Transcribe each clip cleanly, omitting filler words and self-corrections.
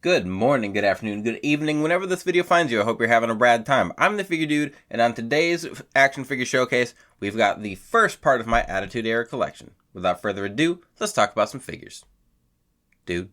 Good morning, good afternoon, good evening, whenever this video finds you. I hope you're having a rad time. I'm the Figure Dude, and on today's action figure showcase, we've got the first part of my Attitude Era collection. Without further ado, let's talk about some figures. Dude.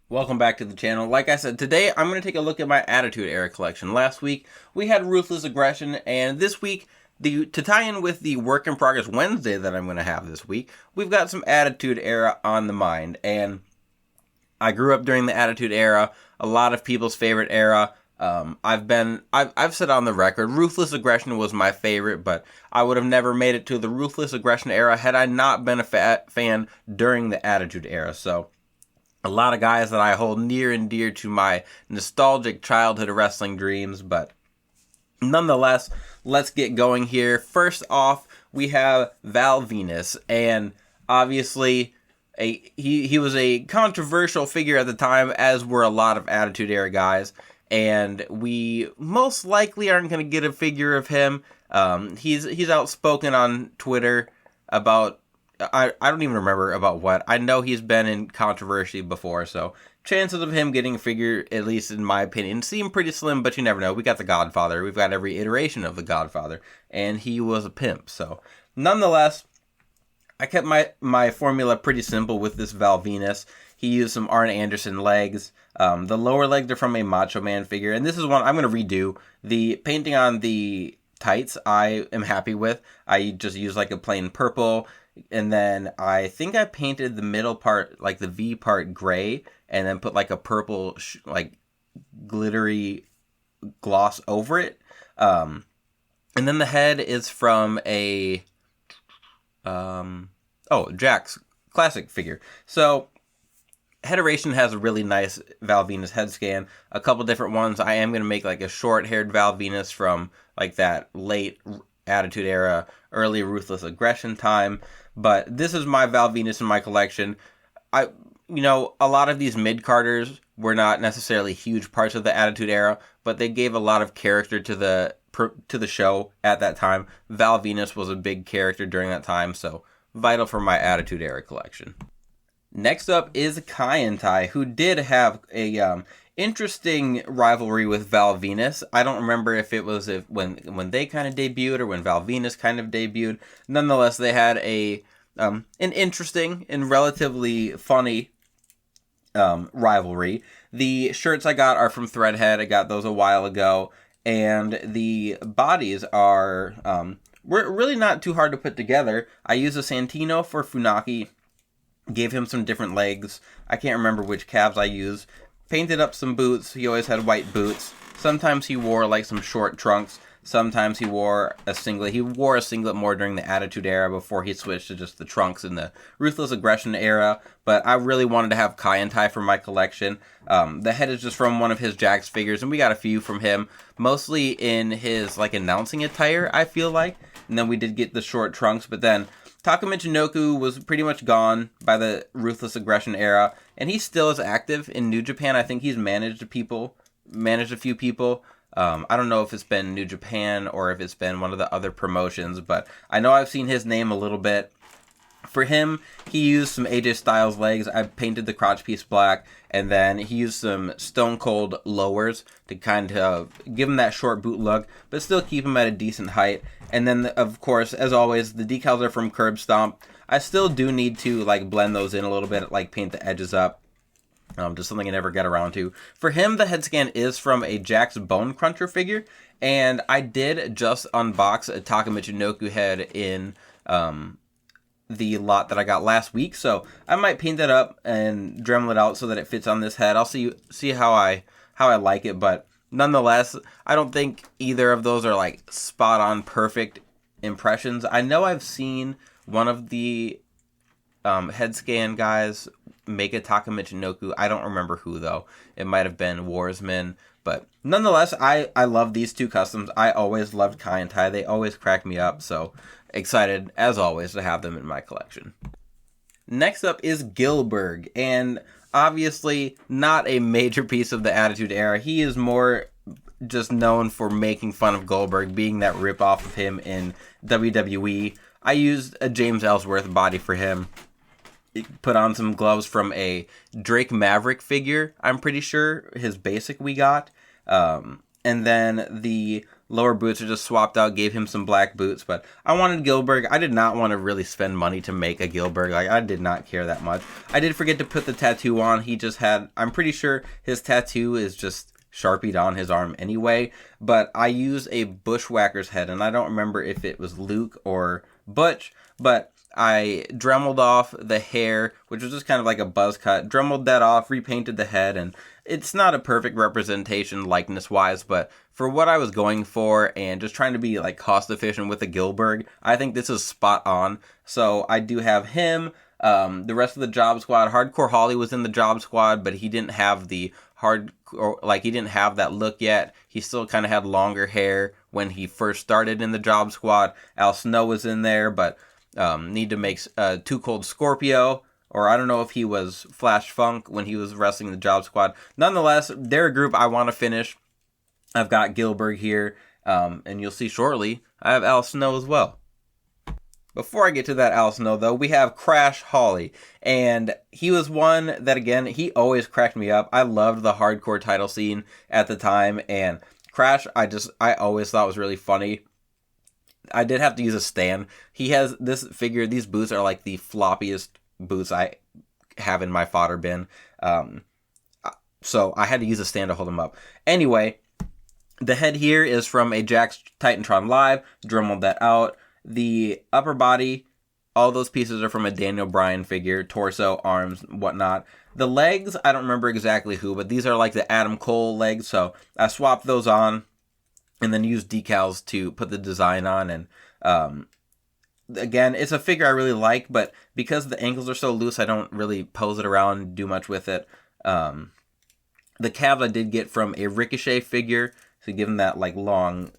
Welcome back to the channel. Like I said, today I'm going to take a look at my Attitude Era collection. Last week we had Ruthless Aggression, and this week, to tie in with the Work in Progress Wednesday that I'm going to have this week, we've got some Attitude Era on the mind. And I grew up during the Attitude Era, a lot of people's favorite era. I've said on the record, Ruthless Aggression was my favorite, but I would have never made it to the Ruthless Aggression era had I not been a fan during the Attitude Era. So a lot of guys that I hold near and dear to my nostalgic childhood wrestling dreams, but nonetheless, let's get going here. First off, we have Val Venus, and obviously he was a controversial figure at the time, as were a lot of Attitude Era guys, and we most likely aren't going to get a figure of him. He's outspoken on Twitter about I don't even remember about what. I know he's been in controversy before, so chances of him getting a figure, at least in my opinion, seem pretty slim, but you never know. We got the Godfather. We've got every iteration of the Godfather, and he was a pimp. So, nonetheless, I kept my formula pretty simple with this Val Venus. He used some Arn Anderson legs. The lower legs are from a Macho Man figure, and this is one I'm going to redo. The painting on the tights I am happy with. I just used like a plain purple, and then I think I painted the middle part, like the V part, gray, and then put like a purple, like glittery gloss over it. And then the head is from a Jack's classic figure. So Headeration has a really nice Val Venus head scan. A couple different ones. I am going to make like a short-haired Val Venus from like that late Attitude Era, early Ruthless Aggression time. But this is my Val Venus in my collection. A lot of these mid-carders were not necessarily huge parts of the Attitude Era, but they gave a lot of character to the show at that time. Val Venus was a big character during that time, so vital for my Attitude Era collection. Next up is Kaientai, who did have a interesting rivalry with Val Venus. I don't remember if it was when they kind of debuted or when Val Venus kind of debuted. Nonetheless, they had an interesting and relatively funny rivalry. The shirts I got are from Threadhead. I got those a while ago, and the bodies are really not too hard to put together. I used a Santino for Funaki. Gave him some different legs. I can't remember which calves I used. Painted up some boots. He always had white boots. Sometimes he wore like some short trunks. Sometimes he wore a singlet. He wore a singlet more during the Attitude Era before he switched to just the trunks in the Ruthless Aggression era. But I really wanted to have Kaientai for my collection. The head is just from one of his Jax figures, and we got a few from him. Mostly in his like announcing attire, I feel like. And then we did get the short trunks, but then Taka Michinoku was pretty much gone by the Ruthless Aggression era, and he still is active in New Japan. I think he's managed a few people. I don't know if it's been New Japan or if it's been one of the other promotions, but I know I've seen his name a little bit. For him, he used some AJ Styles legs. I painted the crotch piece black, and then he used some Stone Cold lowers to kind of give him that short boot look, but still keep him at a decent height. And then, of course, as always, the decals are from Curb Stomp. I still do need to like blend those in a little bit, like paint the edges up. Just something I never get around to. For him, the head scan is from a Jax Bone Cruncher figure, and I did just unbox a Taka Michinoku head in the lot that I got last week, so I might paint that up and Dremel it out so that it fits on this head. I'll see how I like it, but nonetheless, I don't think either of those are like spot on perfect impressions. I know I've seen one of the head scan guys make a Taka Michinoku. I don't remember who though. It might have been Warsman, But nonetheless, I love these two customs. I always loved Kai and Tai. They always crack me up, so excited, as always, to have them in my collection. Next up is Gilbert, and obviously not a major piece of the Attitude Era. He is more just known for making fun of Goldberg, being that ripoff of him in WWE. I used a James Ellsworth body for him. Put on some gloves from a Drake Maverick figure, I'm pretty sure, his basic we got. And then the lower boots are just swapped out, gave him some black boots. But I wanted Gilbert. I did not want to really spend money to make a Gilbert. Like, I did not care that much. I did forget to put the tattoo on. He just had, I'm pretty sure his tattoo is just Sharpied on his arm anyway. But I used a Bushwhacker's head, and I don't remember if it was Luke or Butch, but I dremeled off the hair, which was just kind of like a buzz cut, dremeled that off, repainted the head, and it's not a perfect representation likeness-wise, but for what I was going for and just trying to be like cost-efficient with the Gilbert, I think this is spot on. So I do have him, the rest of the Job Squad. Hardcore Holly was in the Job Squad, but he didn't have the he didn't have that look yet. He still kind of had longer hair when he first started in the Job Squad. Al Snow was in there, but need to make Too Cold Scorpio, or I don't know if he was Flash Funk when he was wrestling the Job Squad. Nonetheless, they're a group I want to finish. I've got Gilbert here, and you'll see shortly, I have Al Snow as well. Before I get to that Al Snow, though, we have Crash Holly, and he was one that, again, he always cracked me up. I loved the hardcore title scene at the time, and Crash, I always thought was really funny. I did have to use a stand. He has this figure, these boots are like the floppiest boots I have in my fodder bin, so I had to use a stand to hold him up. Anyway, the head here is from a Jakks Titantron Live, dremeled that out. The upper body, all those pieces are from a Daniel Bryan figure, torso, arms, whatnot. The legs, I don't remember exactly who, but these are like the Adam Cole legs, so I swapped those on and then used decals to put the design on. And again, it's a figure I really like, but because the ankles are so loose, I don't really pose it around and do much with it. The calves I did get from a Ricochet figure, to give him that like long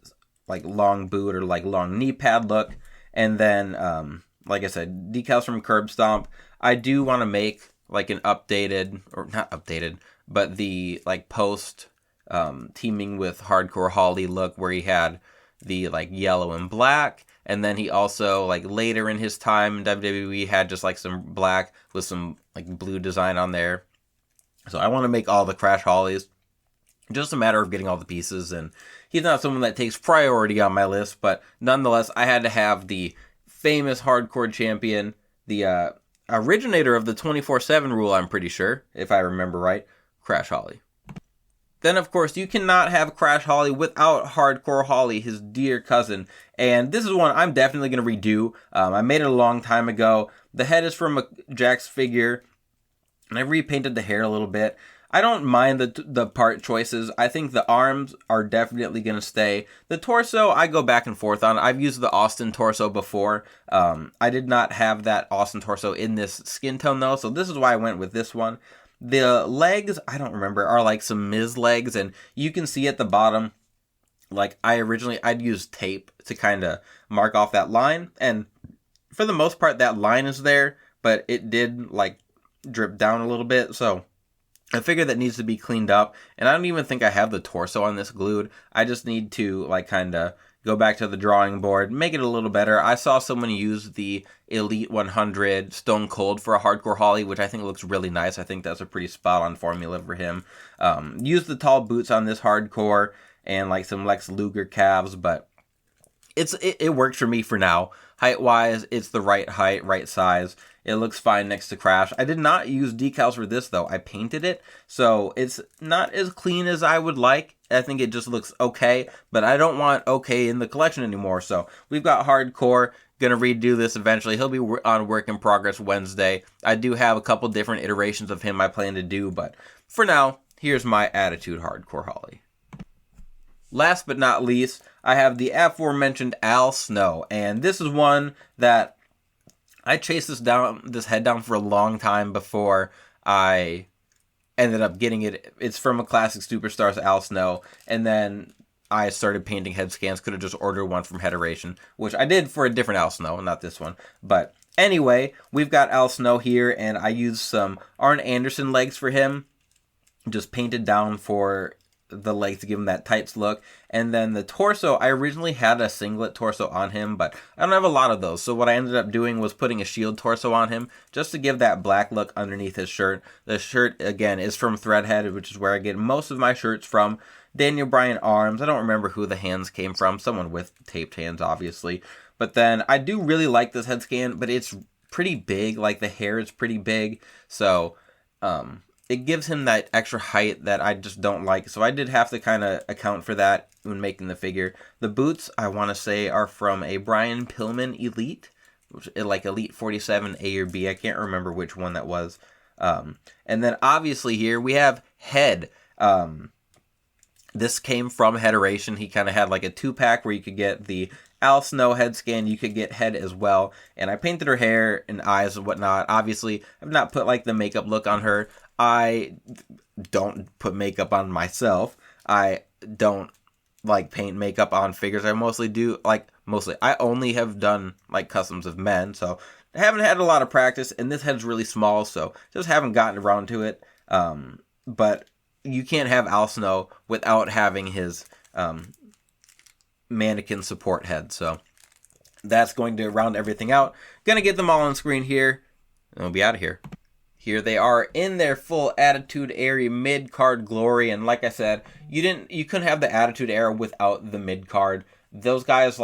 boot or like long knee pad look. And then, like I said, decals from Curb Stomp. I do want to make like an updated, or not updated, but the like post teaming with Hardcore Holly look, where he had the like yellow and black, and then he also like later in his time in WWE had just like some black with some like blue design on there. So I want to make all the Crash Hollys. Just a matter of getting all the pieces, and he's not someone that takes priority on my list, but nonetheless, I had to have the famous hardcore champion, the originator of the 24/7 rule, I'm pretty sure, if I remember right, Crash Holly. Then, of course, you cannot have Crash Holly without Hardcore Holly, his dear cousin, and this is one I'm definitely going to redo. I made it a long time ago. The head is from a Jakks figure, and I repainted the hair a little bit. I don't mind the part choices. I think the arms are definitely going to stay. The torso, I go back and forth on. I've used the Austin torso before. I did not have that Austin torso in this skin tone, though, so this is why I went with this one. The legs, I don't remember, are like some Miz legs, and you can see at the bottom, like I'd use tape to kind of mark off that line, and for the most part, that line is there, but it did like drip down a little bit, so I figure that needs to be cleaned up, and I don't even think I have the torso on this glued. I just need to like kind of go back to the drawing board, make it a little better. I saw someone use the Elite 100 Stone Cold for a Hardcore Holly, which I think looks really nice. I think that's a pretty spot-on formula for him. Use the tall boots on this Hardcore and like some Lex Luger calves, but it works for me for now. Height-wise, it's the right height, right size. It looks fine next to Crash. I did not use decals for this, though. I painted it, so it's not as clean as I would like. I think it just looks okay, but I don't want okay in the collection anymore. So we've got Hardcore. Gonna redo this eventually. He'll be on Work in Progress Wednesday. I do have a couple different iterations of him I plan to do, but for now, here's my Attitude Hardcore Holly. Last but not least, I have the aforementioned Al Snow, and this is one that I chased this head down for a long time before I ended up getting it. It's from a Classic Superstars Al Snow, and then I started painting head scans. Could have just ordered one from Heteration, which I did for a different Al Snow, not this one. But anyway, we've got Al Snow here, and I used some Arn Anderson legs for him. Just painted down for the legs to give him that tights look. And then the torso, I originally had a singlet torso on him, but I don't have a lot of those. So what I ended up doing was putting a shield torso on him just to give that black look underneath his shirt. The shirt, again, is from Threadhead, which is where I get most of my shirts from. Daniel Bryan arms. I don't remember who the hands came from. Someone with taped hands, obviously. But then I do really like this head scan, but it's pretty big. Like, the hair is pretty big. So, it gives him that extra height that I just don't like. So I did have to kind of account for that when making the figure. The boots, I want to say, are from a Brian Pillman Elite. Like Elite 47 A or B. I can't remember which one that was. And then obviously here we have Head. This came from Heteration. He kind of had like a 2-pack where you could get the Al Snow head scan. You could get Head as well. And I painted her hair and eyes and whatnot. Obviously, I've not put like the makeup look on her. I don't put makeup on myself. I don't like paint makeup on figures. I I only have done like customs of men. So I haven't had a lot of practice. And this head's really small. So just haven't gotten around to it. But you can't have Al Snow without having his mannequin support head. So that's going to round everything out. Gonna get them all on screen here, and we'll be out of here. Here they are in their full Attitude Era mid-card glory, and like I said, you couldn't have the Attitude Era without the mid-card. Those guys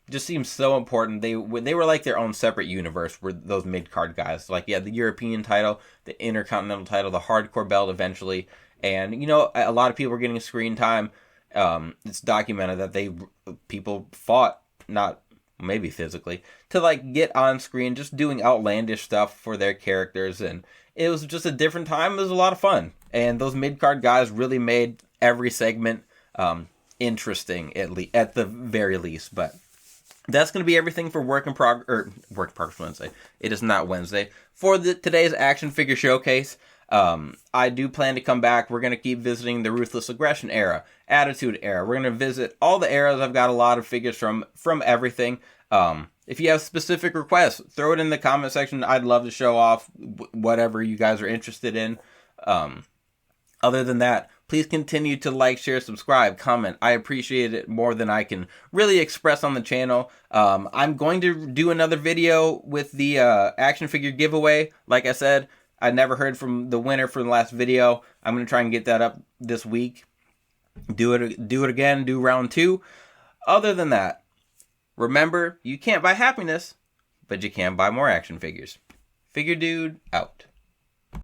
just seem so important. They were like their own separate universe, were those mid-card guys. Like, yeah, the European title, the Intercontinental title, the Hardcore belt eventually. And, a lot of people were getting screen time. It's documented that people fought, not maybe physically, to get on screen, just doing outlandish stuff for their characters. And it was just a different time. It was a lot of fun. And those mid-card guys really made every segment interesting, at the very least. But that's going to be everything for Work in Progress Wednesday. It is not Wednesday. For today's action figure showcase, I do plan to come back. We're going to keep visiting the Ruthless Aggression era, Attitude era. We're going to visit all the eras. I've got a lot of figures from everything. If you have specific requests, throw it in the comment section. I'd love to show off whatever you guys are interested in. Other than that, please continue to like, share, subscribe, comment. I appreciate it more than I can really express on the channel. I'm going to do another video with the action figure giveaway. Like I said, I never heard from the winner from the last video. I'm going to try and get that up this week. Do it again. Do round 2. Other than that, remember, you can't buy happiness, but you can buy more action figures. Figure Dude, out.